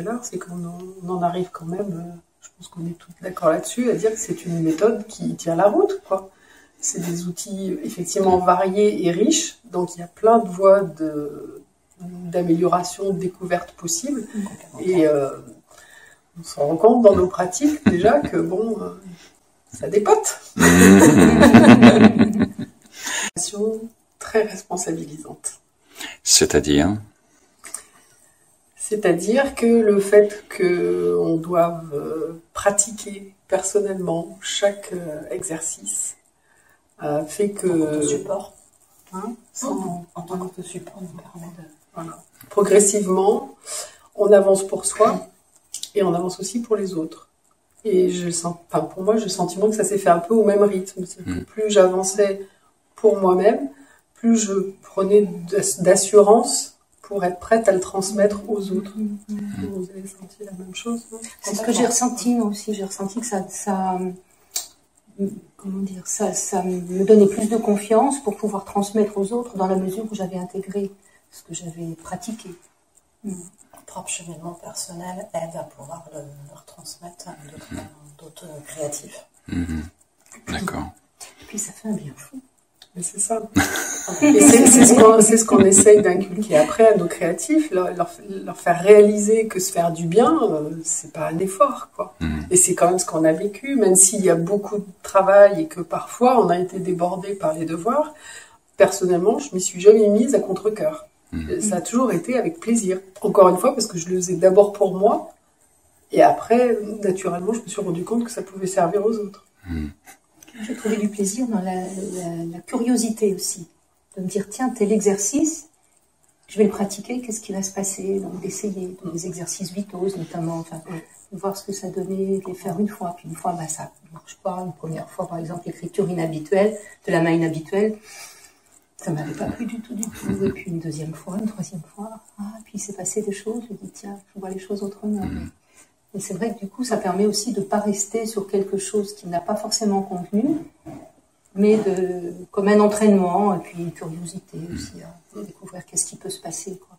à l'heure, c'est on en arrive quand même, je pense qu'on est tous d'accord là-dessus, à dire que c'est une méthode qui tient la route, quoi. C'est des outils effectivement variés et riches, donc il y a plein de voies d'amélioration, de découverte possibles. Et on s'en rend compte dans nos pratiques déjà que bon, ça dépote. Très responsabilisante. C'est-à-dire que le fait qu'on doive pratiquer personnellement chaque exercice fait que... En tant que support. Hein, en tant que support, nous permet de... Voilà. Progressivement, on avance pour soi et on avance aussi pour les autres. Et pour moi, j'ai le sentiment que ça s'est fait un peu au même rythme. C'est que plus j'avançais pour moi-même, plus je prenais d'assurance pour être prête à le transmettre aux autres. Vous avez senti la même chose, non? C'est ce que j'ai ressenti, moi aussi. J'ai ressenti que ça me donnait plus de confiance pour pouvoir transmettre aux autres dans la mesure où j'avais intégré ce que j'avais pratiqué. Le propre cheminement personnel aide à pouvoir le retransmettre à d'autres créatifs. D'accord. Et puis ça fait un bien fou. Mais c'est ça. Et c'est ce qu'on essaye d'inculquer après à nos créatifs, leur faire réaliser que se faire du bien, c'est pas un effort, quoi. Et c'est quand même ce qu'on a vécu, même s'il y a beaucoup de travail et que parfois on a été débordé par les devoirs. Personnellement, je m'y suis jamais mise à contre-cœur. Ça a toujours été avec plaisir. Encore une fois, parce que je le faisais d'abord pour moi, et après, naturellement, je me suis rendu compte que ça pouvait servir aux autres. J'ai trouvé du plaisir dans la curiosité aussi. De me dire, tiens, tel exercice, je vais le pratiquer, qu'est-ce qui va se passer? Donc d'essayer, des exercices vitaux notamment, enfin, de voir ce que ça donnait, de les faire une fois, puis une fois, ça ne marche pas. Une première fois, par exemple, l'écriture inhabituelle, de la main inhabituelle, ça ne m'avait pas plu du tout. Et puis une deuxième fois, une troisième fois, puis il s'est passé des choses, je me dis, tiens, je vois les choses autrement. Et c'est vrai que du coup, ça permet aussi de ne pas rester sur quelque chose qui n'a pas forcément convenu, mais comme un entraînement, et puis une curiosité aussi, à découvrir qu'est-ce qui peut se passer, quoi.